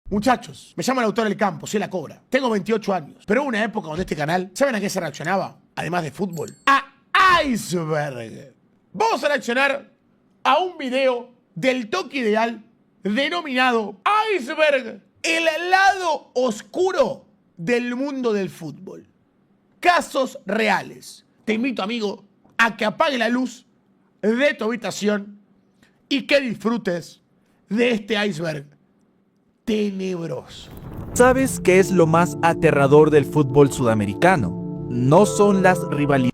Muchachos, me llamo el autor del campo, soy La Cobra. Tengo 28 años, pero hubo una época donde este canal, ¿saben a qué se reaccionaba? Además de fútbol, a iceberg. Vamos a reaccionar a un video del toque ideal denominado Iceberg, el lado oscuro del mundo del fútbol. Casos reales. Te invito, amigo, a que apague la luz de tu habitación y que disfrutes de este iceberg tenebroso. ¿Sabes qué es lo más aterrador del fútbol sudamericano? No son las rivalidades,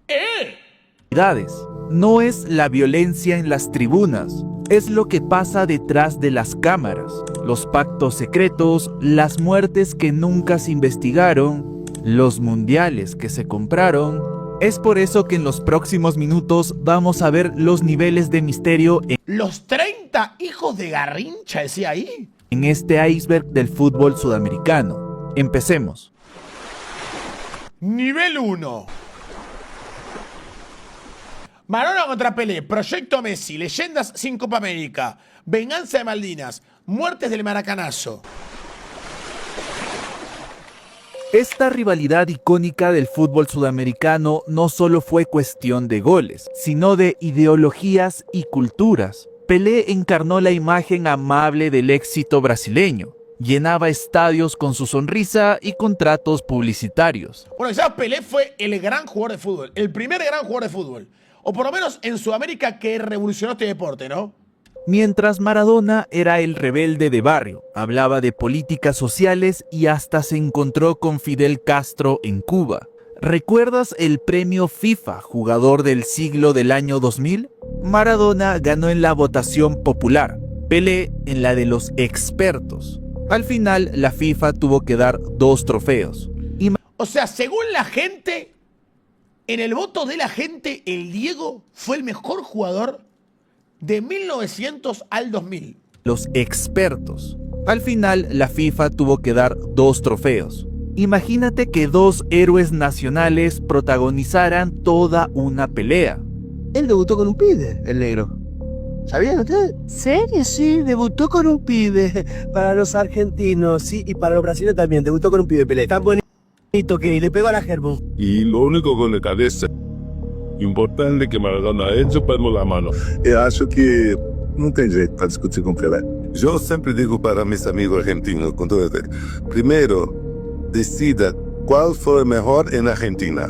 no es la violencia en las tribunas, es lo que pasa detrás de las cámaras, los pactos secretos, las muertes que nunca se investigaron, los mundiales que se compraron. Es por eso que en los próximos minutos vamos a ver los niveles de misterio Los 30 hijos de Garrincha, decía ahí. En este iceberg del fútbol sudamericano. Empecemos. Nivel 1. Maradona contra Pelé, Proyecto Messi, Leyendas sin Copa América, Venganza de Malvinas, Muertes del Maracanazo. Esta rivalidad icónica del fútbol sudamericano no solo fue cuestión de goles, sino de ideologías y culturas. Pelé encarnó la imagen amable del éxito brasileño. Llenaba estadios con su sonrisa y contratos publicitarios. Bueno, quizás Pelé fue el gran jugador de fútbol, el primer gran jugador de fútbol. O por lo menos en Sudamérica que revolucionó este deporte, ¿no? Mientras Maradona era el rebelde de barrio, hablaba de políticas sociales y hasta se encontró con Fidel Castro en Cuba. ¿Recuerdas el premio FIFA Jugador del Siglo del año 2000? Maradona ganó en la votación popular, Pelé en la de los expertos. Al final, la FIFA tuvo que dar 2 trofeos. O sea, según la gente, en el voto de la gente, el Diego fue el mejor jugador de 1900 al 2000. Los expertos. Al final, la FIFA tuvo que dar 2 trofeos. Imagínate que 2 héroes nacionales protagonizaran toda una pelea. Él debutó con un pibe, el negro. ¿Sabían ustedes? ¿Serio? Sí, debutó con un pibe. Para los argentinos, sí, y para los brasileños también. Debutó con un pibe, Pelé. Tan bonito que le pegó a la germo. Y lo único con la cabeza importante que Maradona ha hecho, perdemos la mano. Eu acho que não tem jeito para discutir com Pelé. Yo siempre digo para mis amigos argentinos, con todo esto, primero decida cuál fue mejor en Argentina.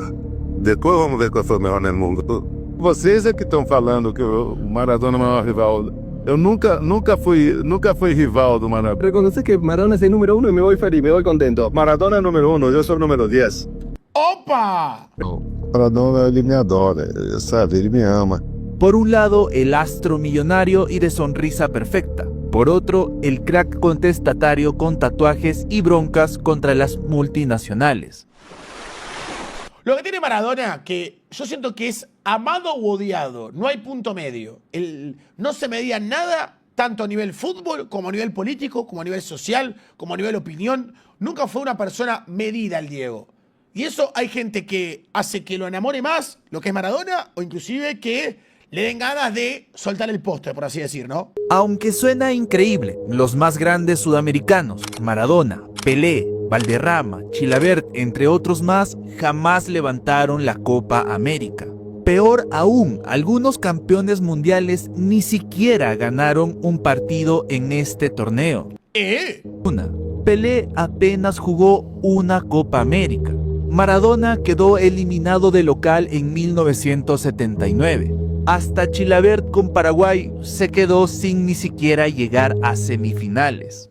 Después vamos a ver cuál fue mejor en el mundo. Vocês é que estão falando que o Maradona é o maior rival. Eu nunca fui rival do Maradona. Reconoce que Maradona es el número 1 y me voy feliz, me voy contento. Maradona é número 1, eu sou o número 10. ¡Opa! Maradona, ele me adora, sabe, ele me ama. Por un lado, el astro millonario y de sonrisa perfecta. Por otro, el crack contestatario con tatuajes y broncas contra las multinacionales. Lo que tiene Maradona, que yo siento que es amado u odiado, no hay punto medio. No se medía nada, tanto a nivel fútbol, como a nivel político, como a nivel social, como a nivel opinión. Nunca fue una persona medida el Diego. Y eso hay gente que hace que lo enamore más, lo que es Maradona, o inclusive que le den ganas de soltar el postre, por así decir, ¿no? Aunque suena increíble, los más grandes sudamericanos, Maradona, Pelé, Valderrama, Chilavert, entre otros más, jamás levantaron la Copa América. Peor aún, algunos campeones mundiales ni siquiera ganaron un partido en este torneo. Pelé apenas jugó una Copa América. Maradona quedó eliminado de local en 1979. Hasta Chilavert con Paraguay se quedó sin ni siquiera llegar a semifinales.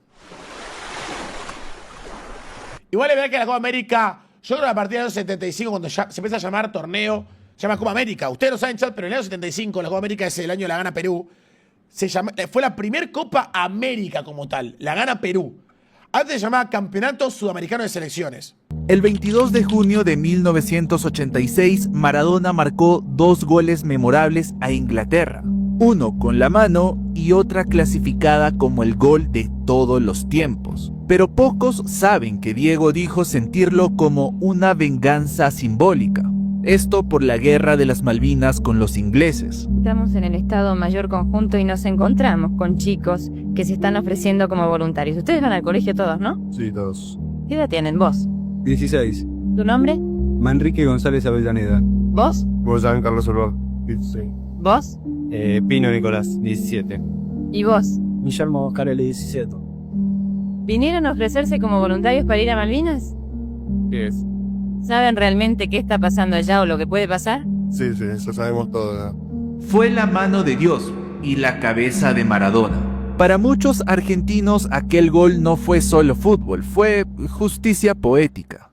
Igual es verdad que la Copa América, yo creo que a partir del año 75, cuando ya se empieza a llamar torneo, se llama Copa América. Ustedes lo saben, chat, pero en el año 75, la Copa América es el año de la gana Perú. Fue la primer Copa América como tal, la gana Perú. Antes se llamaba Campeonato Sudamericano de Selecciones. El 22 de junio de 1986, Maradona marcó 2 goles memorables a Inglaterra. Uno con la mano y otra clasificada como el gol de todos los tiempos. Pero pocos saben que Diego dijo sentirlo como una venganza simbólica. Esto por la guerra de las Malvinas con los ingleses. Estamos en el Estado Mayor Conjunto y nos encontramos con chicos que se están ofreciendo como voluntarios. Ustedes van al colegio todos, ¿no? Sí, todos. ¿Qué edad tienen vos? 16. ¿Tu nombre? Manrique González Avellaneda. ¿Vos? Vos sabés, Carlos Urbán. Sí. ¿Vos? Pino Nicolás, 17. ¿Y vos? Guillermo Oscarelli, 17. ¿Vinieron a ofrecerse como voluntarios para ir a Malvinas? ¿Qué es? ¿Saben realmente qué está pasando allá o lo que puede pasar? Sí, sí, eso sabemos todo, ¿no? Fue la mano de Dios y la cabeza de Maradona. Para muchos argentinos aquel gol no fue solo fútbol, fue justicia poética.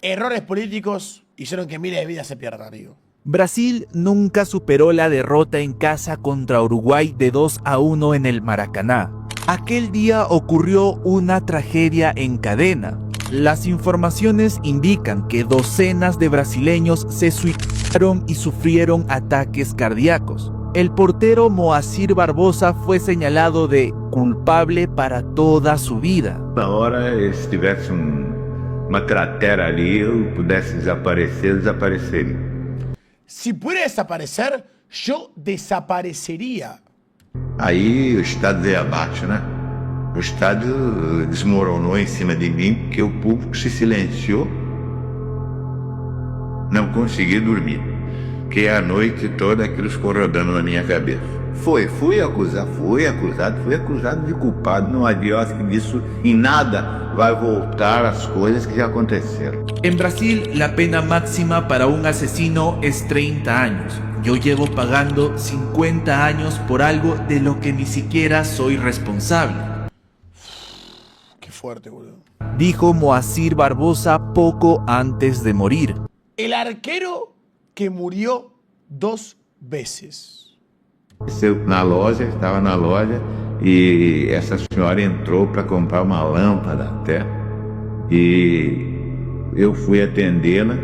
Errores políticos hicieron que miles de vidas se pierdan, amigo. Brasil nunca superó la derrota en casa contra Uruguay de 2-1 en el Maracaná. Aquel día ocurrió una tragedia en cadena. Las informaciones indican que docenas de brasileños se suicidaron y sufrieron ataques cardíacos. El portero Moacir Barbosa fue señalado de culpable para toda su vida. Na hora, se tivesse uma cratera ali, eu pudesse desaparecer, desapareceria. Si pudiera desaparecer, yo desaparecería. Aí o estádio veio abaixo, né? O estádio desmoronou em cima de mim, porque o público se silenciou. Não consegui dormir, porque a noite toda aquilo ficou rodando na minha cabeça. Fui acusado de culpado. Não adianta que disso em nada vai voltar as coisas que já aconteceram. En Brasil, la pena máxima para un asesino es 30 años. Yo llevo pagando 50 años por algo de lo que ni siquiera soy responsable. Qué fuerte, boludo. Dijo Moacir Barbosa poco antes de morir. El arquero que murió 2 veces. Estava na loja e essa senhora entrou para comprar uma lâmpada até. E eu fui atendê-la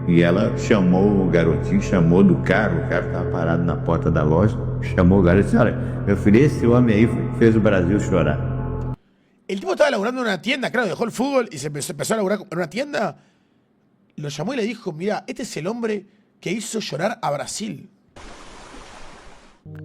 e ela chamou o garotinho, chamou do carro, o cara estava parado na porta da loja, chamou o garoto e disse: olha, meu filho, esse homem aí fez o Brasil chorar. El tipo estaba laburando en una tienda, claro, dejó el fútbol y se empezó a laburar en una tienda. Lo llamó y le dijo: mira, este es el hombre que hizo llorar a Brasil.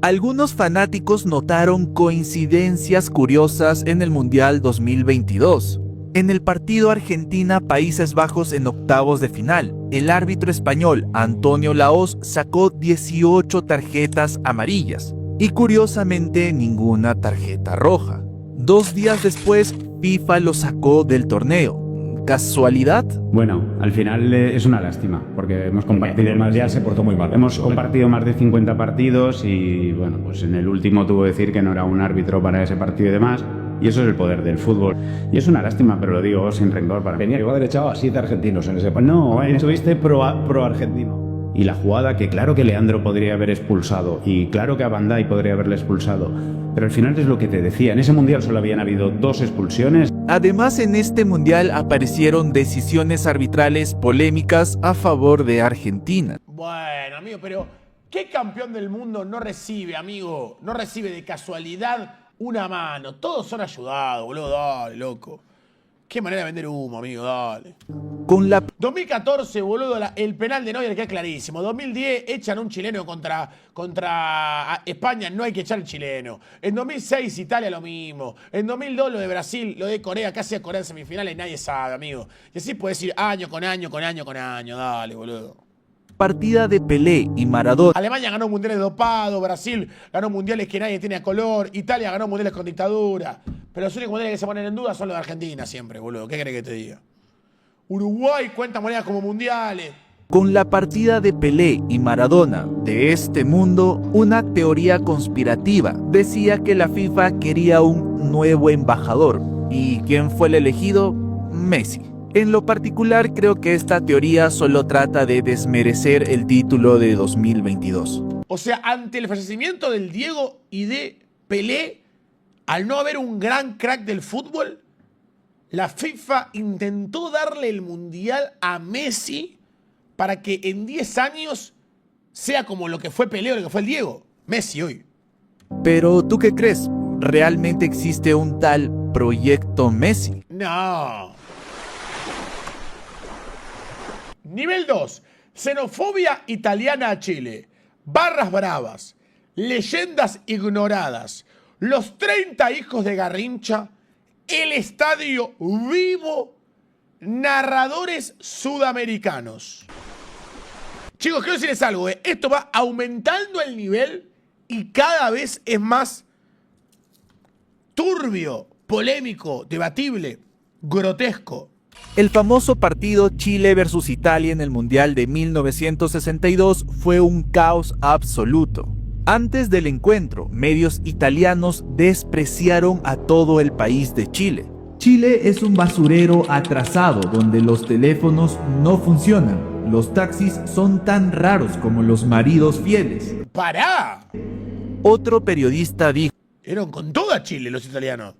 Algunos fanáticos notaron coincidencias curiosas en el Mundial 2022. En el partido Argentina-Países Bajos en octavos de final, el árbitro español Antonio Lahoz sacó 18 tarjetas amarillas y curiosamente ninguna tarjeta roja. 2 días después, FIFA lo sacó del torneo. ¿Casualidad? Bueno, al final es una lástima, porque hemos compartido más, ya se portó muy mal. Hemos compartido más de 50 partidos y bueno, pues en el último tuvo que decir que no era un árbitro para ese partido y demás. Y eso es el poder del fútbol. Y es una lástima, pero lo digo sin rencor para mí. Llegó a haber echado a 7 argentinos en ese partido. No, estuviste pro argentino. Y la jugada que claro que Leandro podría haber expulsado y claro que a Van Dijk podría haberle expulsado. Pero al final es lo que te decía, en ese mundial solo habían habido 2 expulsiones. Además, en este mundial aparecieron decisiones arbitrales polémicas a favor de Argentina. Bueno, amigo, pero ¿qué campeón del mundo no recibe, amigo? No recibe de casualidad una mano. Todos son ayudados, boludo. Dale, loco. Qué manera de vender humo, amigo, dale. Con la 2014, boludo, el penal de Neuer queda clarísimo. 2010 echan a un chileno contra España, no hay que echar al chileno. En 2006 Italia lo mismo. En 2002 lo de Brasil, lo de Corea, casi a Corea en semifinales, nadie sabe, amigo. Y así puedes ir año con año, dale, boludo. partida de Pelé y Maradona. Alemania ganó mundiales dopado, Brasil ganó mundiales que nadie tiene a color, Italia ganó mundiales con dictadura. Pero los únicos mundiales que se ponen en duda son los de Argentina siempre, boludo. ¿Qué querés que te diga? Uruguay cuenta monedas como mundiales. Con la partida de Pelé y Maradona de este mundo, una teoría conspirativa decía que la FIFA quería un nuevo embajador. ¿Y quién fue el elegido? Messi. En lo particular, creo que esta teoría solo trata de desmerecer el título de 2022. O sea, ante el fallecimiento del Diego y de Pelé, al no haber un gran crack del fútbol, la FIFA intentó darle el mundial a Messi para que en 10 años sea como lo que fue Pelé o lo que fue el Diego. Messi hoy. Pero, ¿tú qué crees? ¿Realmente existe un tal Proyecto Messi? No. Nivel 2. Xenofobia italiana a Chile. Barras bravas. Leyendas ignoradas. Los 30 hijos de Garrincha. El estadio vivo. Narradores sudamericanos. Chicos, quiero decirles algo. Esto va aumentando el nivel y cada vez es más turbio, polémico, debatible, grotesco. El famoso partido Chile versus Italia en el Mundial de 1962 fue un caos absoluto. Antes del encuentro, medios italianos despreciaron a todo el país de Chile. Chile es un basurero atrasado donde los teléfonos no funcionan. Los taxis son tan raros como los maridos fieles. ¡Pará! Otro periodista dijo: Eran con toda Chile los italianos.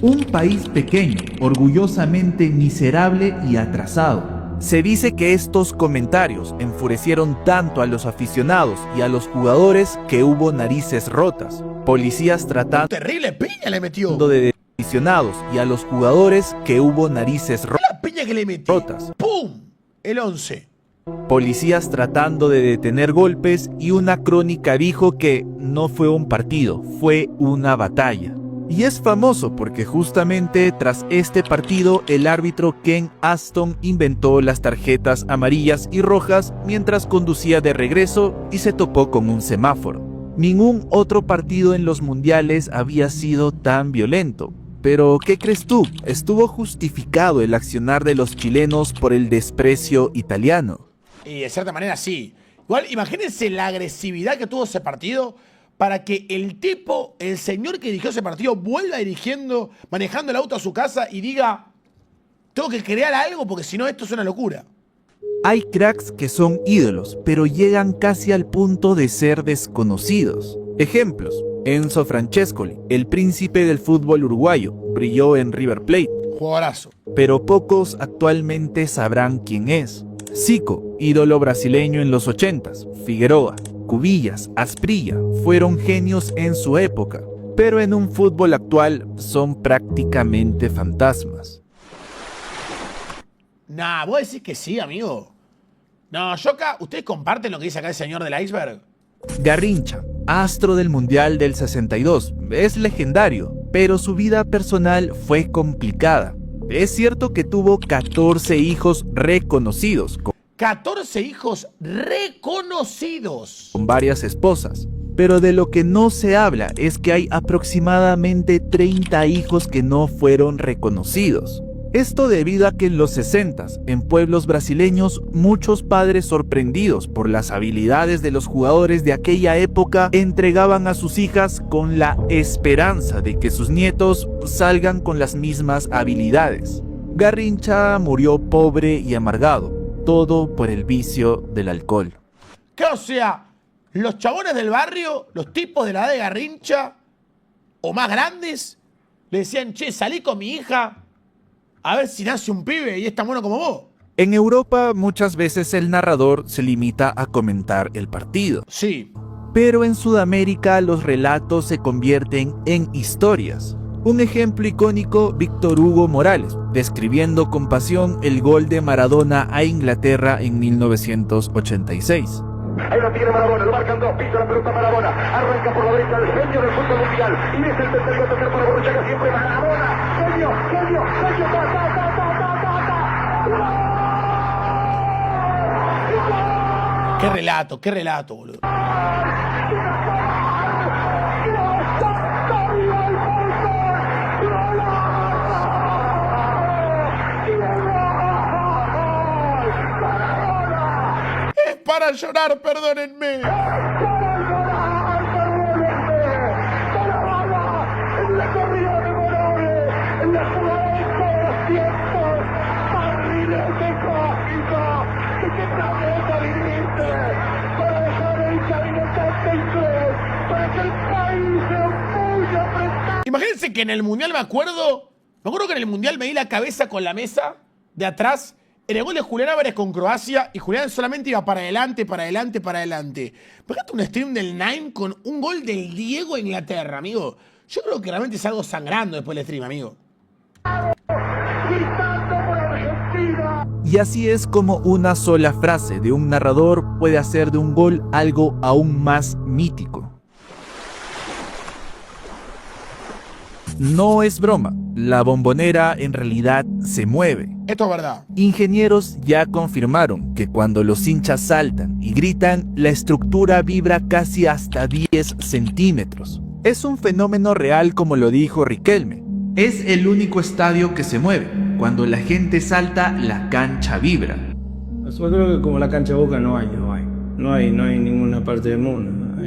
Un país pequeño, orgullosamente miserable y atrasado. Se dice que estos comentarios enfurecieron tanto a los aficionados y a los jugadores que hubo narices rotas. Policías tratando Terrible piña le metió. de aficionados y a los jugadores que hubo narices La piña que le metió. rotas. ¡Pum! El 11. Policías tratando de detener golpes y una crónica dijo que no fue un partido, fue una batalla. Y es famoso porque justamente tras este partido el árbitro Ken Aston inventó las tarjetas amarillas y rojas mientras conducía de regreso y se topó con un semáforo. Ningún otro partido en los mundiales había sido tan violento. Pero, ¿qué crees tú? ¿Estuvo justificado el accionar de los chilenos por el desprecio italiano? Y de cierta manera sí. Igual, imagínense la agresividad que tuvo ese partido para que el tipo, el señor que dirigió ese partido, vuelva dirigiendo, manejando el auto a su casa y diga: tengo que crear algo porque si no esto es una locura. Hay cracks que son ídolos, pero llegan casi al punto de ser desconocidos. Ejemplos: Enzo Francescoli, el príncipe del fútbol uruguayo, brilló en River Plate. Jugadorazo. Pero pocos actualmente sabrán quién es. Zico, ídolo brasileño en los 80s, Figueroa, Cubillas, Asprilla, fueron genios en su época, pero en un fútbol actual son prácticamente fantasmas. Nah, vos decís que sí, amigo. No, yo acá, ¿ustedes comparten lo que dice acá el señor del iceberg? Garrincha, astro del Mundial del 62, es legendario, pero su vida personal fue complicada. Es cierto que tuvo 14 hijos reconocidos, 14 hijos reconocidos. con varias esposas, pero de lo que no se habla es que hay aproximadamente 30 hijos que no fueron reconocidos. Esto debido a que en los 60s, en pueblos brasileños, muchos padres sorprendidos por las habilidades de los jugadores de aquella época entregaban a sus hijas con la esperanza de que sus nietos salgan con las mismas habilidades. Garrincha murió pobre y amargado, todo por el vicio del alcohol. ¿Qué? O sea, los chabones del barrio, los tipos de la edad de Garrincha, o más grandes, le decían: che, salí con mi hija a ver si nace un pibe y es tan bueno como vos. En Europa muchas veces el narrador se limita a comentar el partido. Sí. Pero en Sudamérica los relatos se convierten en historias. Un ejemplo icónico, Víctor Hugo Morales, describiendo con pasión el gol de Maradona a Inglaterra en 1986. Ahí lo tiene Maradona, lo marcan dos, pisa la pelota Maradona, arranca por la derecha el genio del fútbol mundial, y es el tercer para Borruchaga, siempre Maradona, genio, Qué relato, boludo. Es para llorar, perdónenme. Imagínense que en el Mundial me acuerdo que en el Mundial me di la cabeza con la mesa de atrás en el gol de Julián Álvarez con Croacia y Julián solamente iba para adelante, para adelante, para adelante. Imagínate un stream del Nine con un gol del Diego a Inglaterra, amigo. Yo creo que realmente salgo sangrando después del stream, amigo. Y así es como una sola frase de un narrador puede hacer de un gol algo aún más mítico. No es broma, la Bombonera en realidad se mueve. Esto es verdad. Ingenieros ya confirmaron que cuando los hinchas saltan y gritan, la estructura vibra casi hasta 10 centímetros. Es un fenómeno real, como lo dijo Riquelme. Es el único estadio que se mueve. Cuando la gente salta, la cancha vibra. Yo creo que como la cancha de Boca no hay ninguna parte del mundo.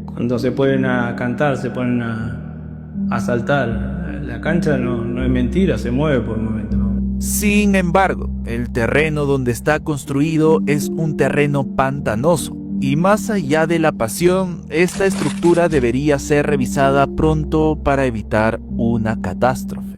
Cuando se ponen a cantar, se ponen a saltar. La cancha no es mentira, se mueve por el momento. Sin embargo, el terreno donde está construido es un terreno pantanoso. Y más allá de la pasión, esta estructura debería ser revisada pronto para evitar una catástrofe.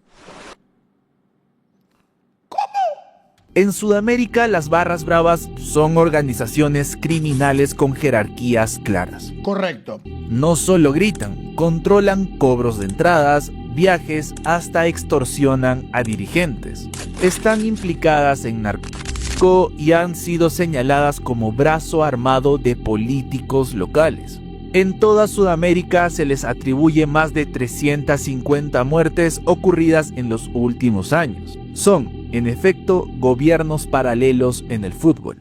En Sudamérica, las barras bravas son organizaciones criminales con jerarquías claras. Correcto. No solo gritan, controlan cobros de entradas, viajes, hasta extorsionan a dirigentes. Están implicadas en narcotráfico y han sido señaladas como brazo armado de políticos locales. En toda Sudamérica se les atribuye más de 350 muertes ocurridas en los últimos años. Son, en efecto, gobiernos paralelos en el fútbol.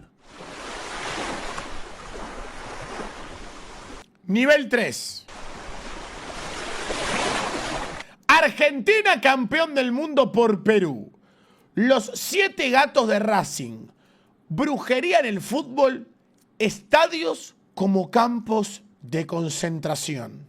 Nivel 3. Argentina campeón del mundo por Perú. Los 7 gatos de Racing. Brujería en el fútbol. Estadios como campos de concentración.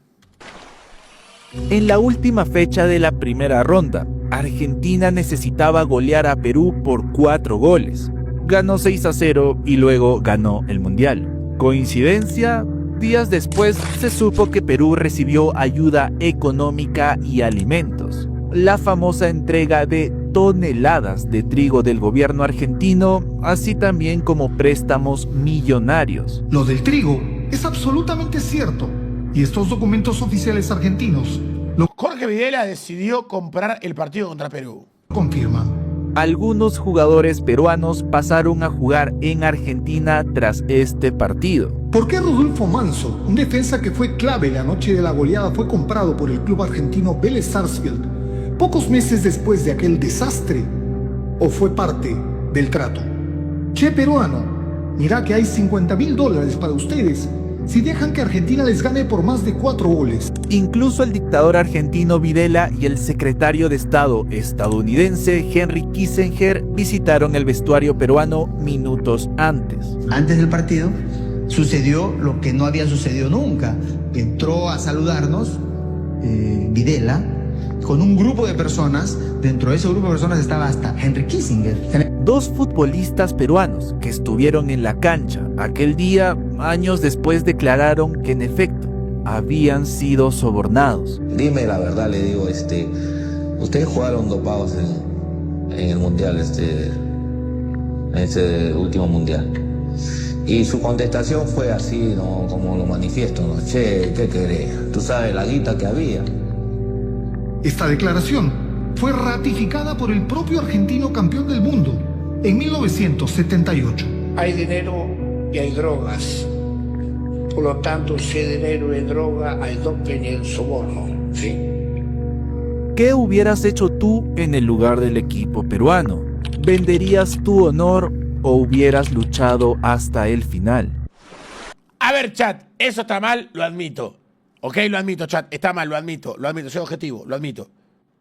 En la última fecha de la primera ronda, Argentina necesitaba golear a Perú por 4 goles. Ganó 6-0 y luego ganó el Mundial. ¿Coincidencia? Días después se supo que Perú recibió ayuda económica y alimentos. La famosa entrega de toneladas de trigo del gobierno argentino, así también como préstamos millonarios. Lo del trigo es absolutamente cierto. Y estos documentos oficiales argentinos Jorge Videla decidió comprar el partido contra Perú. Confirman. Algunos jugadores peruanos pasaron a jugar en Argentina tras este partido. ¿Por qué Rodolfo Manso, un defensa que fue clave la noche de la goleada, fue comprado por el club argentino Vélez Sarsfield pocos meses después de aquel desastre? ¿O fue parte del trato? Che peruano, mirá que hay $50.000 para ustedes si dejan que Argentina les gane por más de 4 goles. Incluso el dictador argentino Videla y el secretario de Estado estadounidense Henry Kissinger visitaron el vestuario peruano minutos antes. Antes del partido sucedió lo que no había sucedido nunca. Entró a saludarnos Videla con un grupo de personas. Dentro de ese grupo de personas estaba hasta Henry Kissinger. 2 futbolistas peruanos que estuvieron en la cancha aquel día, años después declararon que en efecto habían sido sobornados. Dime la verdad, le digo, ustedes jugaron dopados en el mundial, en ese último mundial. Y su contestación fue así, ¿no? Como lo manifiesto, ¿no? Che, ¿qué querés? Tú sabes la guita que había. Esta declaración fue ratificada por el propio argentino campeón del mundo en 1978. Hay dinero y hay drogas. Por lo tanto, si hay dinero y droga, hay doping y el soborno. ¿Sí? ¿Qué hubieras hecho tú en el lugar del equipo peruano? ¿Venderías tu honor o hubieras luchado hasta el final? A ver, chat, eso está mal, lo admito. Ok, lo admito, chat, está mal, lo admito, soy objetivo, lo admito.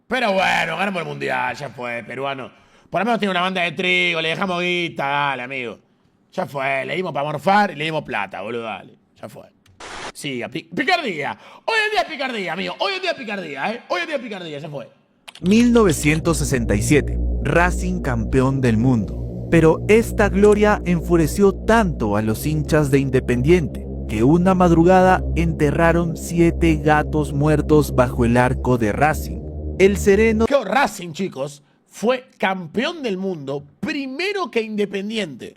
Pero bueno, ganamos el mundial, ya fue, peruano. Por lo menos tiene una banda de trigo, le dejamos guita, dale, amigo. Ya fue, le dimos para morfar y le dimos plata, boludo, dale. Ya fue. Sí, picardía. Hoy en día es picardía, amigo. Hoy en día es picardía, ¿eh? Hoy en día es picardía, ya fue. 1967, Racing campeón del mundo. Pero esta gloria enfureció tanto a los hinchas de Independiente que una madrugada enterraron 7 gatos muertos bajo el arco de Racing. El sereno... Racing, chicos, fue campeón del mundo primero que Independiente.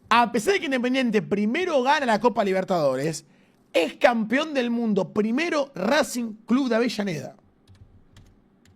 A pesar de que Independiente primero gana la Copa Libertadores, es campeón del mundo primero Racing Club de Avellaneda.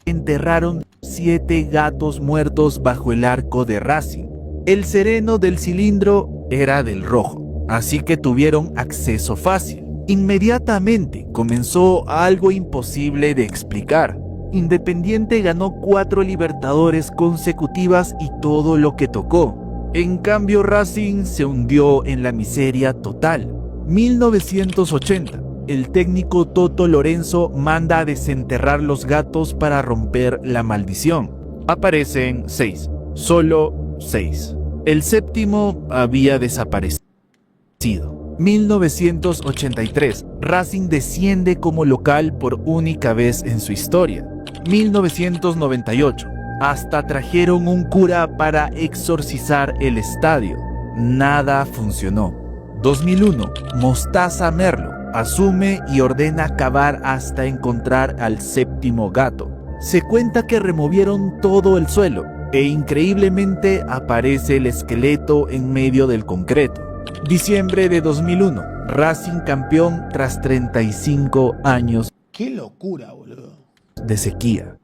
Enterraron 7 gatos muertos bajo el arco de Racing. El sereno del cilindro era del rojo, así que tuvieron acceso fácil. Inmediatamente comenzó algo imposible de explicar. Independiente ganó 4 Libertadores consecutivas y todo lo que tocó. En cambio, Racing se hundió en la miseria total. 1980. El técnico Toto Lorenzo manda a desenterrar los gatos para romper la maldición. Aparecen 6, solo 6. El séptimo había desaparecido. 1983. Racing desciende como local por única vez en su historia. 1998. Hasta trajeron un cura para exorcizar el estadio. Nada funcionó. 2001. Mostaza Merlo asume y ordena cavar hasta encontrar al séptimo gato. Se cuenta que removieron todo el suelo e increíblemente aparece el esqueleto en medio del concreto. Diciembre de 2001. Racing campeón tras 35 años. ¡Qué locura, boludo! De sequía.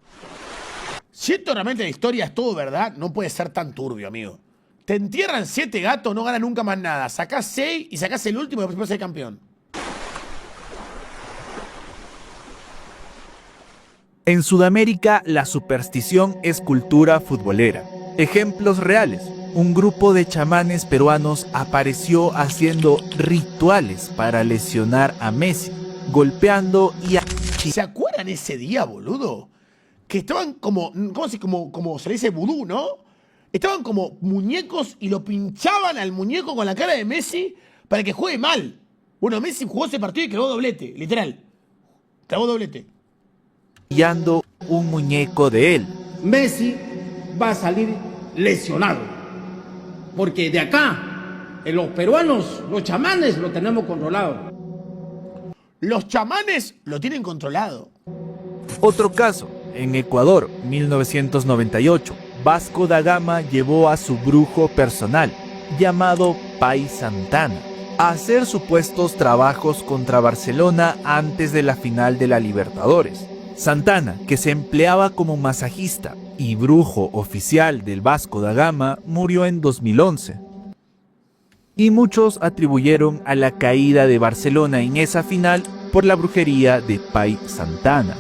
Si esto realmente la historia es todo verdad, no puede ser tan turbio, amigo. Te entierran 7 gatos, no ganas nunca más nada. Sacás 6 y sacás el último y después ser campeón. En Sudamérica, la superstición es cultura futbolera. Ejemplos reales. Un grupo de chamanes peruanos apareció haciendo rituales para lesionar a Messi, golpeando y ¿Se acuerdan ese día, boludo? Que estaban como, como se le dice vudú, ¿no? Estaban como muñecos y lo pinchaban al muñeco con la cara de Messi para que juegue mal. Bueno, Messi jugó ese partido y clavó doblete, literal. Clavó doblete. Pillando un muñeco de él. Messi va a salir lesionado. Porque de acá, los peruanos, los chamanes, lo tenemos controlado. Los chamanes lo tienen controlado. Otro caso, en Ecuador, 1998, Vasco da Gama llevó a su brujo personal, llamado Pai Santana, a hacer supuestos trabajos contra Barcelona antes de la final de la Libertadores. Santana, que se empleaba como masajista y brujo oficial del Vasco da Gama, murió en 2011. Y muchos atribuyeron a la caída de Barcelona en esa final por la brujería de Pai Santana.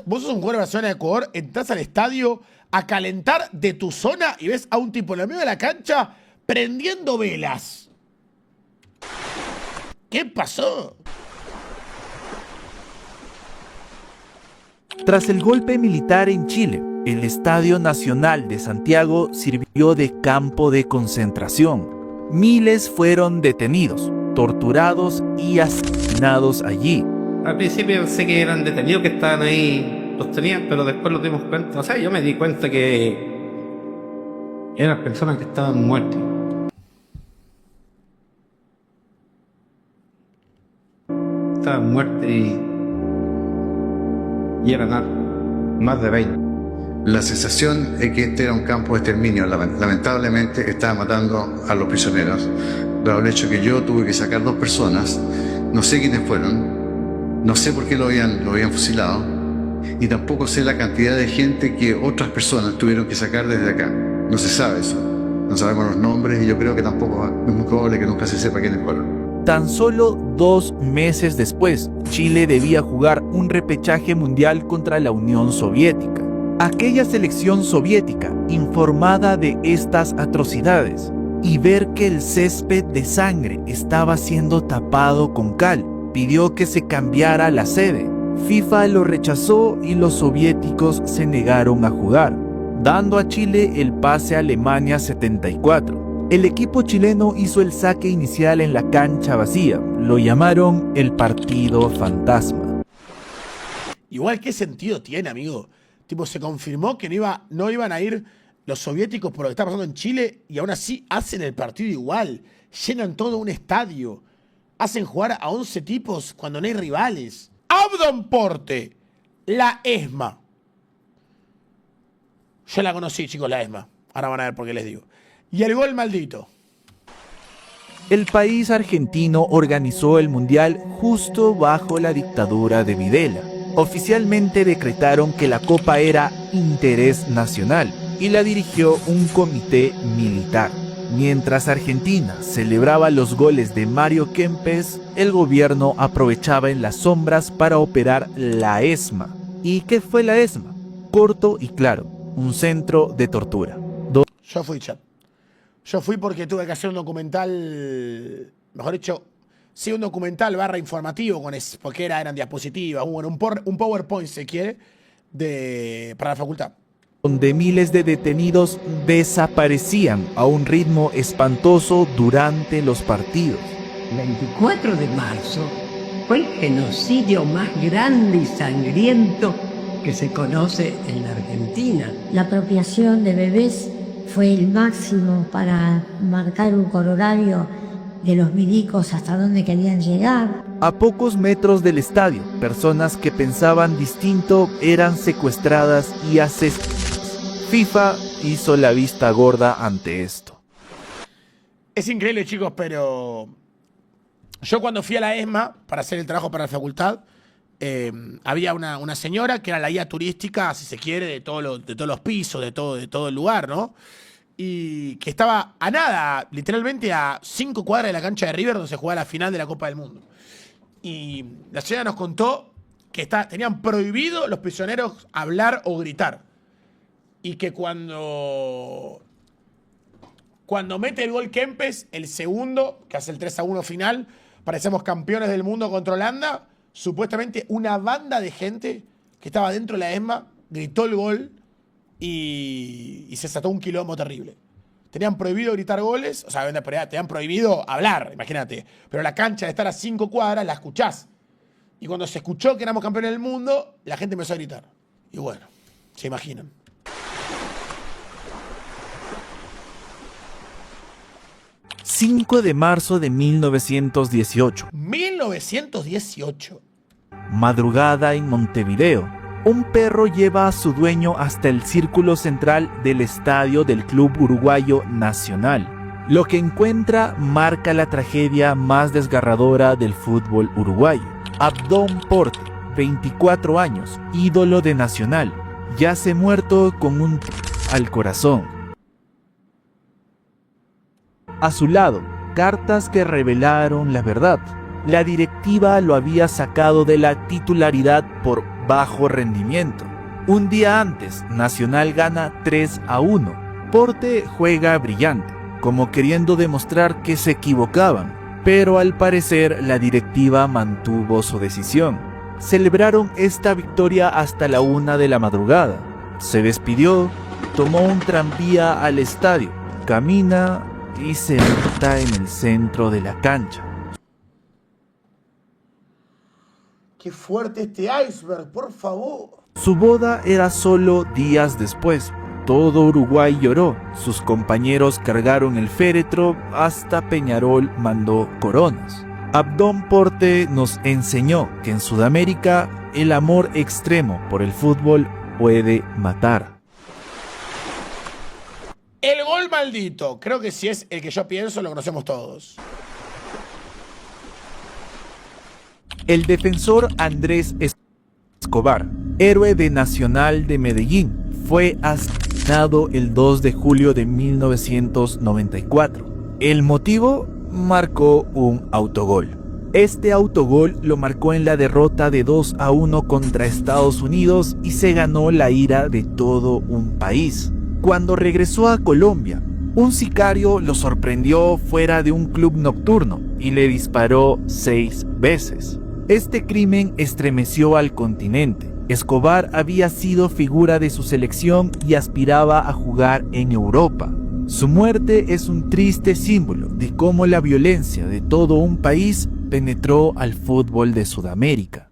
Vos sos un jugador de Barcelona de Ecuador, entras al estadio a calentar de tu zona y ves a un tipo en el medio de la cancha prendiendo velas. ¿Qué pasó? Tras el golpe militar en Chile, el Estadio Nacional de Santiago sirvió de campo de concentración. Miles fueron detenidos, torturados y asesinados allí. Al principio pensé que eran detenidos que estaban ahí, los tenían, pero después nos dimos cuenta. O sea, yo me di cuenta que eran personas que estaban muertas. Estaban muertas y eran más de 20. La sensación es que este era un campo de exterminio. Lamentablemente estaba matando a los prisioneros. Dado el hecho que yo tuve que sacar 2 personas, no sé quiénes fueron, no sé por qué lo habían fusilado, y tampoco sé la cantidad de gente que otras personas tuvieron que sacar desde acá. No se sabe eso. No sabemos los nombres y yo creo que tampoco es muy probable que nunca se sepa quiénes fueron. Tan solo 2 meses después, Chile debía jugar un repechaje mundial contra la Unión Soviética. Aquella selección soviética, informada de estas atrocidades, y ver que el césped de sangre estaba siendo tapado con cal, pidió que se cambiara la sede. FIFA lo rechazó y los soviéticos se negaron a jugar, dando a Chile el pase a Alemania 74. El equipo chileno hizo el saque inicial en la cancha vacía. Lo llamaron el partido fantasma. Igual, ¿qué sentido tiene, amigo? Tipo, se confirmó que no iban a ir los soviéticos por lo que está pasando en Chile y aún así hacen el partido igual. Llenan todo un estadio. Hacen jugar a 11 tipos cuando no hay rivales. Abdon Porte, la ESMA. Yo la conocí, chicos, la ESMA. Ahora van a ver por qué les digo. Y el gol maldito. El país argentino organizó el mundial justo bajo la dictadura de Videla. Oficialmente decretaron que la copa era interés nacional y la dirigió un comité militar. Mientras Argentina celebraba los goles de Mario Kempes, el gobierno aprovechaba en las sombras para operar la ESMA. ¿Y qué fue la ESMA? Corto y claro, un centro de tortura. Yo fui, chat. Yo fui porque tuve que hacer un documental, mejor dicho, sí, un documental / informativo con eso, porque eran diapositivas, un PowerPoint, se quiere, para la facultad. Donde miles de detenidos desaparecían a un ritmo espantoso durante los partidos. 24 de marzo fue el genocidio más grande y sangriento que se conoce en la Argentina. La apropiación de bebés fue el máximo para marcar un corolario de los milicos hasta dónde querían llegar. A pocos metros del estadio, personas que pensaban distinto eran secuestradas y asesinadas. FIFA hizo la vista gorda ante esto. Es increíble, chicos, pero yo cuando fui a la ESMA para hacer el trabajo para la facultad, había una señora que era la guía turística, si se quiere, de todos los pisos, de todo el lugar, ¿no? Y que estaba a nada, literalmente a 5 cuadras de la cancha de River, donde se jugaba la final de la Copa del Mundo. Y la señora nos contó que tenían prohibido los prisioneros hablar o gritar. Y que cuando mete el gol Kempes, el segundo, que hace el 3-1 final, parecemos campeones del mundo contra Holanda, supuestamente una banda de gente que estaba dentro de la ESMA gritó el gol y se desató un quilombo terrible. Tenían prohibido gritar goles, o sea, tenían prohibido hablar, imagínate. Pero la cancha de estar a 5 cuadras la escuchás. Y cuando se escuchó que éramos campeones del mundo, la gente empezó a gritar. Y bueno, se imaginan. 5 de marzo de 1918. 1918. Madrugada en Montevideo. Un perro lleva a su dueño hasta el círculo central del estadio del Club Uruguayo Nacional. Lo que encuentra marca la tragedia más desgarradora del fútbol uruguayo. Abdón Porte, 24 años, ídolo de Nacional, yace muerto con un al corazón. A su lado, cartas que revelaron la verdad. La directiva lo había sacado de la titularidad por bajo rendimiento. Un día antes, Nacional gana 3-1. Porte juega brillante, como queriendo demostrar que se equivocaban, pero al parecer la directiva mantuvo su decisión. Celebraron esta victoria hasta la 1 de la madrugada. Se despidió, tomó un tranvía al estadio, camina y se monta en el centro de la cancha. ¡Qué fuerte este iceberg, por favor! Su boda era solo días después. Todo Uruguay lloró. Sus compañeros cargaron el féretro, hasta Peñarol mandó coronas. Abdón Porte nos enseñó que en Sudamérica el amor extremo por el fútbol puede matar. El gol maldito. Creo que si es el que yo pienso, lo conocemos todos. El defensor Andrés Escobar, héroe de Nacional de Medellín, fue asesinado el 2 de julio de 1994. El motivo: marcó un autogol. Este autogol lo marcó en la derrota de 2-1 contra Estados Unidos y se ganó la ira de todo un país. Cuando regresó a Colombia, un sicario lo sorprendió fuera de un club nocturno y le disparó 6 veces. Este crimen estremeció al continente. Escobar había sido figura de su selección y aspiraba a jugar en Europa. Su muerte es un triste símbolo de cómo la violencia de todo un país penetró al fútbol de Sudamérica.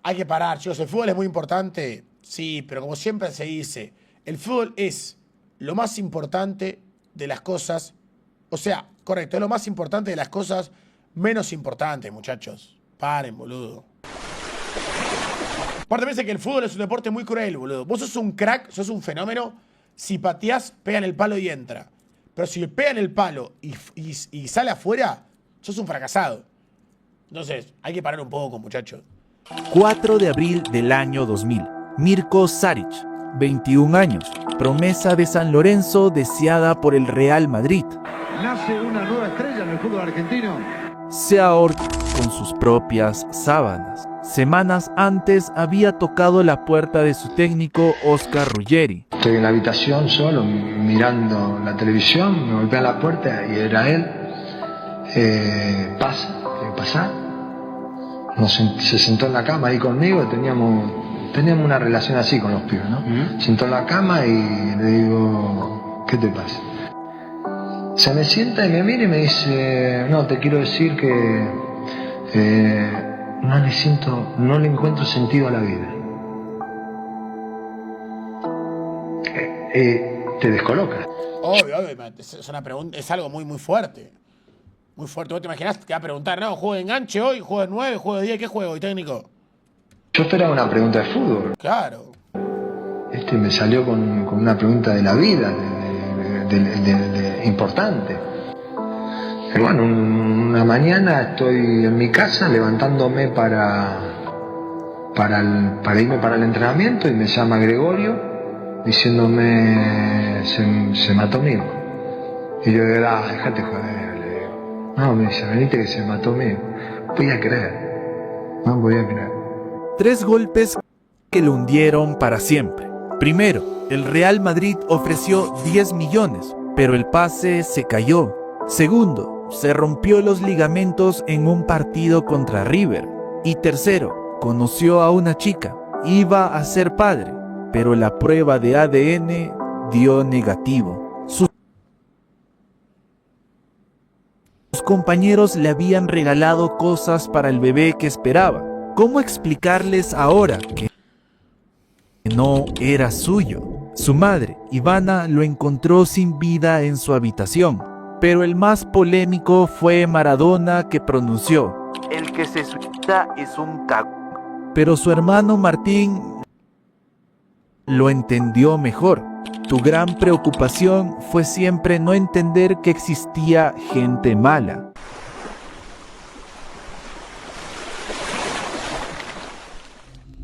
Hay que parar, chicos. El fútbol es muy importante, sí, pero como siempre se dice, el fútbol es lo más importante de las cosas, o sea, correcto, es lo más importante de las cosas menos importantes, muchachos. Paren, boludo. Aparte, piensa que el fútbol es un deporte muy cruel, boludo. Vos sos un crack, sos un fenómeno. Si pateás, pega en el palo y entra. Pero si pega en el palo y sale afuera, sos un fracasado. Entonces, hay que parar un poco, muchachos. 4 de abril del año 2000. Mirko Šarić, 21 años, promesa de San Lorenzo deseada por el Real Madrid. Nace una nueva estrella en el fútbol argentino. Se ahorca con sus propias sábanas. Semanas antes había tocado la puerta de su técnico Oscar Ruggeri. Estoy en la habitación solo, mirando la televisión, me golpea la puerta y era él. Pasa. Se sentó en la cama ahí conmigo, teníamos una relación así con los pibes, ¿no? Sentó en la cama y le digo, ¿qué te pasa? Se me sienta y me mira y me dice, no, te quiero decir que no le encuentro sentido a la vida. Te descoloca. Obvio, es una pregunta, es algo muy fuerte. Muy fuerte. ¿Vos te imaginás que va a preguntar, no, juego de enganche hoy, juego de 9, juego de 10, ¿qué juego hoy, técnico? Yo esperaba una pregunta de fútbol. Claro. Me salió con una pregunta de la vida, importante. Pero bueno, una mañana estoy en mi casa levantándome para irme para el entrenamiento y me llama Gregorio diciéndome se mató mi hijo. Y yo digo, déjate joder, le digo. No, me dice, venite que se mató mi hijo. No podía creer. 3 golpes que lo hundieron para siempre. Primero, el Real Madrid ofreció 10 millones, pero el pase se cayó. Segundo, se rompió los ligamentos en un partido contra River. Y tercero, conoció a una chica, iba a ser padre, pero la prueba de ADN dio negativo. Sus compañeros le habían regalado cosas para el bebé que esperaba. ¿Cómo explicarles ahora que no era suyo? Su madre, Ivana, lo encontró sin vida en su habitación, pero el más polémico fue Maradona, que pronunció: el que se suicida es un cagón. Pero su hermano Martín lo entendió mejor. Tu gran preocupación fue siempre no entender que existía gente mala.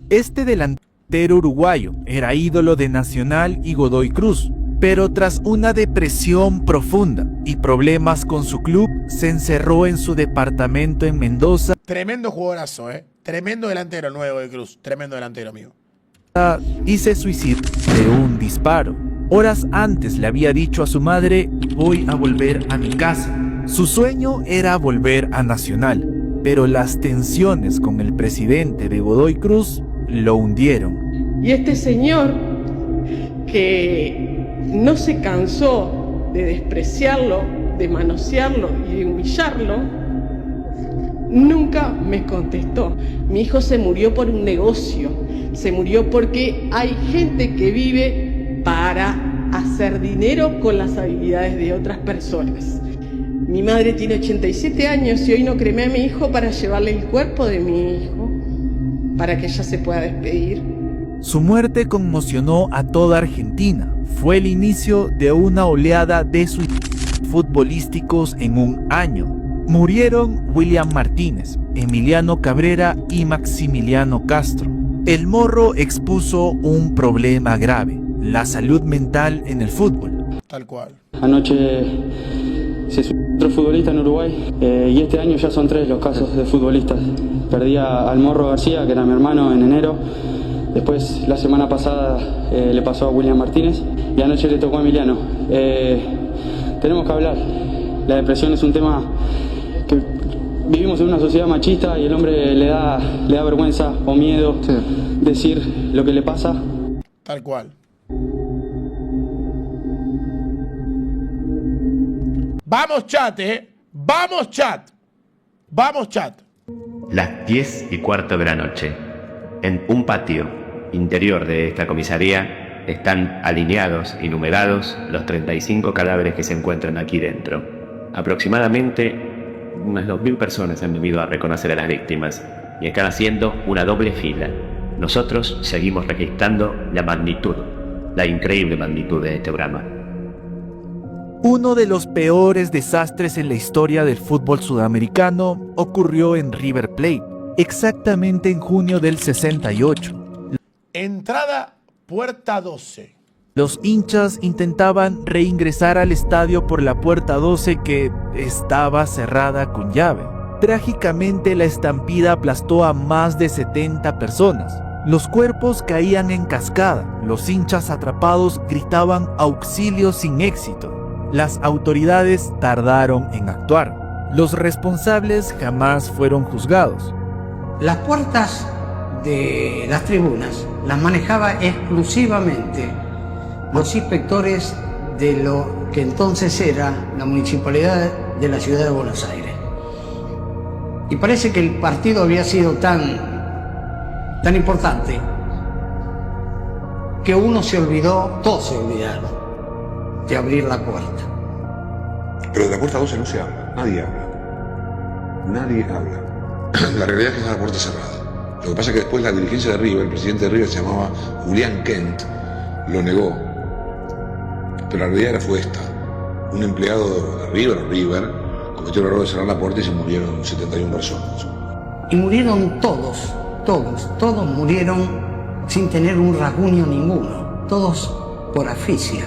Este delantero uruguayo era ídolo de Nacional y Godoy Cruz, pero tras una depresión profunda y problemas con su club, se encerró en su departamento en Mendoza. Tremendo jugadorazo, tremendo delantero nuevo de Cruz, tremendo delantero, amigo. Y se suicidó de un disparo. Horas antes le había dicho a su madre: voy a volver a mi casa. Su sueño era volver a Nacional, pero las tensiones con el presidente de Godoy Cruz lo hundieron. Y este señor, que no se cansó de despreciarlo, de manosearlo y de humillarlo, nunca me contestó. Mi hijo se murió por un negocio, se murió porque hay gente que vive para hacer dinero con las habilidades de otras personas. Mi madre tiene 87 años y hoy no cremé a mi hijo para llevarle el cuerpo de mi hijo, para que ella se pueda despedir. Su muerte conmocionó a toda Argentina. Fue el inicio de una oleada de suicidios futbolísticos en un año. Murieron William Martínez, Emiliano Cabrera y Maximiliano Castro. El Morro expuso un problema grave: la salud mental en el fútbol. Tal cual. Anoche se suicidó otro futbolista en Uruguay y este año ya son 3 los casos de futbolistas. Perdí al Morro García, que era mi hermano, en enero. Después, la semana pasada, le pasó a William Martínez y anoche le tocó a Emiliano. Tenemos que hablar. La depresión es un tema que vivimos en una sociedad machista y el hombre le da vergüenza o miedo decir lo que le pasa. Tal cual. Vamos chat, vamos chat. Vamos chat. Las 10:15 de la noche. En un patio interior de esta comisaría están alineados y numerados los 35 cadáveres que se encuentran aquí dentro. Aproximadamente unas 2.000 personas han venido a reconocer a las víctimas y están haciendo una doble fila. Nosotros seguimos registrando la magnitud, la increíble magnitud de este drama. Uno de los peores desastres en la historia del fútbol sudamericano ocurrió en River Plate. exactamente en junio del 68. Entrada puerta 12. Los hinchas intentaban reingresar al estadio por la puerta 12 que estaba cerrada con llave. Trágicamente la estampida aplastó a más de 70 personas. Los cuerpos caían en cascada. Los hinchas atrapados gritaban auxilio sin éxito. Las autoridades tardaron en actuar. Los responsables jamás fueron juzgados. Las puertas de las tribunas las manejaba exclusivamente los inspectores de lo que entonces era la municipalidad de la ciudad de Buenos Aires. Y parece que el partido había sido tan importante que uno se olvidó, todos se olvidaron de abrir la puerta. Pero de la puerta 12 no se habla, nadie habla. Nadie habla. La realidad es que está la puerta cerrada. Lo que pasa es que después la dirigencia de River, el presidente de River se llamaba Julián Kent, lo negó. Pero la realidad fue esta. Un empleado de River, cometió el error de cerrar la puerta y se murieron 71 personas. Y murieron todos murieron sin tener un rasguño ninguno, todos por asfixia.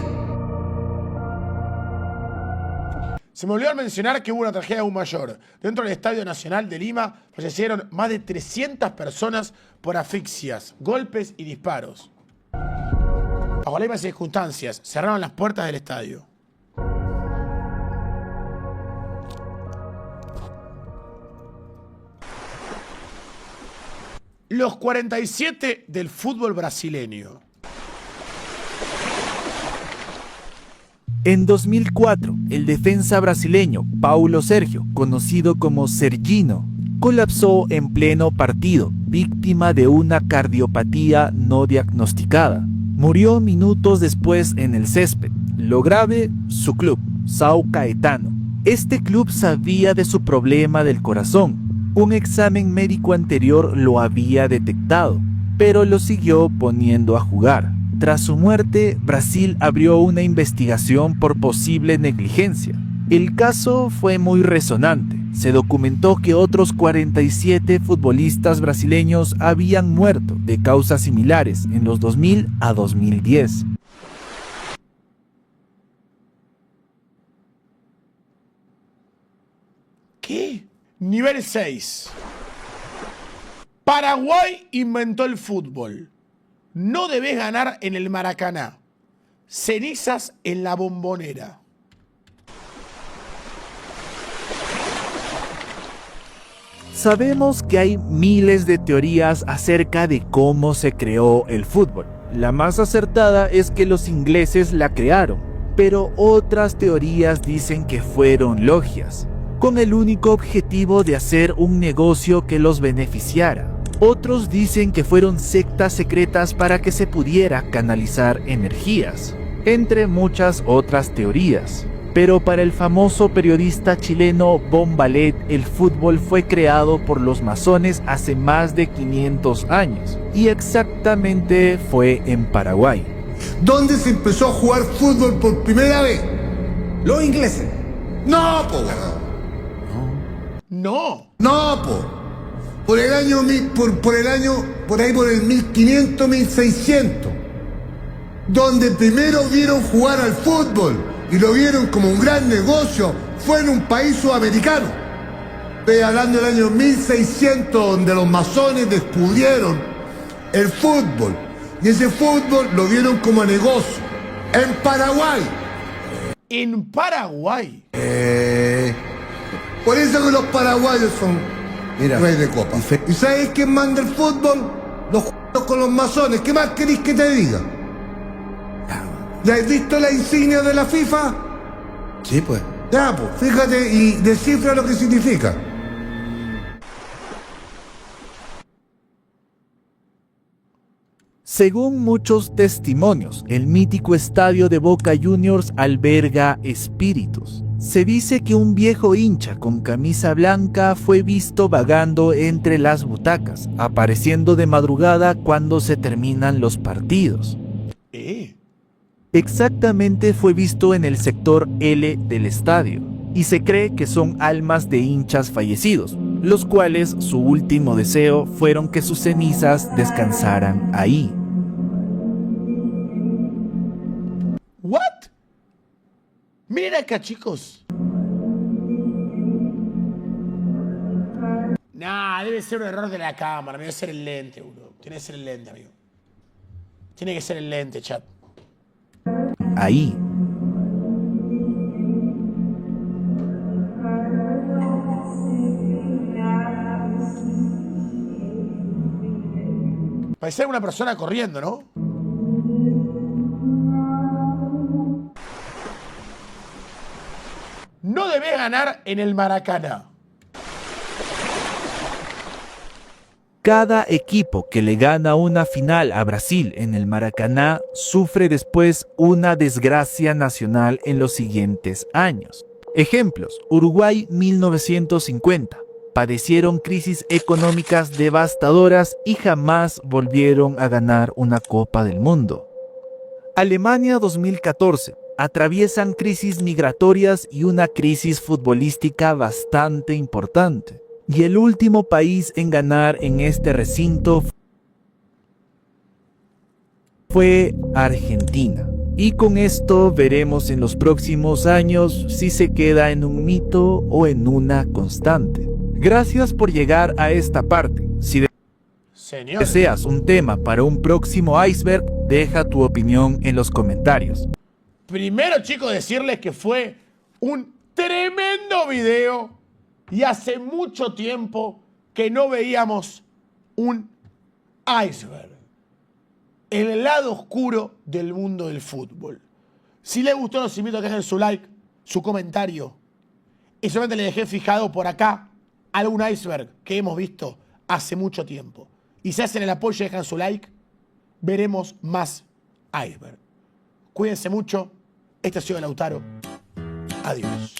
Se me olvidó mencionar que hubo una tragedia aún mayor. Dentro del Estadio Nacional de Lima fallecieron más de 300 personas por asfixias, golpes y disparos. Bajo las mismas circunstancias, cerraron las puertas del estadio. Los 47 del fútbol brasileño. En 2004, el defensa brasileño Paulo Sergio, conocido como Serginho, colapsó en pleno partido, víctima de una cardiopatía no diagnosticada. Murió minutos después en el césped. Lo grave, su club, São Caetano. Este club sabía de su problema del corazón. Un examen médico anterior lo había detectado, pero lo siguió poniendo a jugar. Tras su muerte, Brasil abrió una investigación por posible negligencia. El caso fue muy resonante. Se documentó que otros 47 futbolistas brasileños habían muerto de causas similares en los 2000 a 2010. ¿Qué? Nivel 6. Paraguay inventó el fútbol. No debes ganar en el Maracaná. Cenizas en la Bombonera. Sabemos que hay miles de teorías acerca de cómo se creó el fútbol. La más acertada es que los ingleses la crearon, pero otras teorías dicen que fueron logias, con el único objetivo de hacer un negocio que los beneficiara. Otros dicen que fueron sectas secretas para que se pudiera canalizar energías, entre muchas otras teorías. Pero para el famoso periodista chileno Bombalet, el fútbol fue creado por los masones hace más de 500 años, y exactamente fue en Paraguay. ¿Dónde se empezó a jugar fútbol por primera vez? Los ingleses. No, po. No. No, po. Por el año, por el 1500, 1600. Donde primero vieron jugar al fútbol y lo vieron como un gran negocio, fue en un país sudamericano. Estoy hablando del año 1600, donde los masones descubrieron el fútbol. Y ese fútbol lo vieron como negocio. En Paraguay. En Paraguay. Por eso que los paraguayos son reyes de copa. ¿Y sabes quién manda el fútbol? Los juegos con los masones. ¿Qué más querés que te diga? ¿Ya has visto la insignia de la FIFA? Sí, pues. Ya, pues, fíjate y descifra lo que significa. Según muchos testimonios, el mítico estadio de Boca Juniors alberga espíritus. Se dice que un viejo hincha con camisa blanca fue visto vagando entre las butacas, apareciendo de madrugada cuando se terminan los partidos. Exactamente fue visto en el sector L del estadio, y se cree que son almas de hinchas fallecidos, los cuales su último deseo fueron que sus cenizas descansaran ahí. ¿What? Miren acá, chicos. Nah, debe ser un error de la cámara. Debe ser el lente, bro. Tiene que ser el lente, amigo. Tiene que ser el lente, chat. Ahí. Parece una persona corriendo, ¿no? No debes ganar en el Maracaná. Cada equipo que le gana una final a Brasil en el Maracaná sufre después una desgracia nacional en los siguientes años. Ejemplos: Uruguay 1950. Padecieron crisis económicas devastadoras y jamás volvieron a ganar una Copa del Mundo. Alemania 2014. Atraviesan crisis migratorias y una crisis futbolística bastante importante. Y el último país en ganar en este recinto fue Argentina. Y con esto veremos en los próximos años si se queda en un mito o en una constante. Gracias por llegar a esta parte. Si deseas un tema para un próximo iceberg, deja tu opinión en los comentarios. Primero, chicos, decirles que fue un tremendo video y hace mucho tiempo que no veíamos un iceberg. El lado oscuro del mundo del fútbol. Si les gustó, los invito a que dejen su like, su comentario. Y solamente les dejé fijado por acá algún iceberg que hemos visto hace mucho tiempo. Y si hacen el apoyo y dejan su like, veremos más iceberg. Cuídense mucho. Este ha sido Lautaro. Adiós.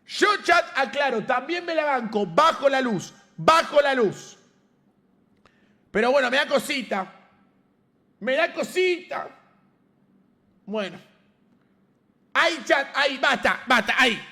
Yo, chat, aclaro, también me la banco bajo la luz. Bajo la luz. Pero bueno, me da cosita. Me da cosita. Bueno. Ahí, chat, ahí, basta, ahí.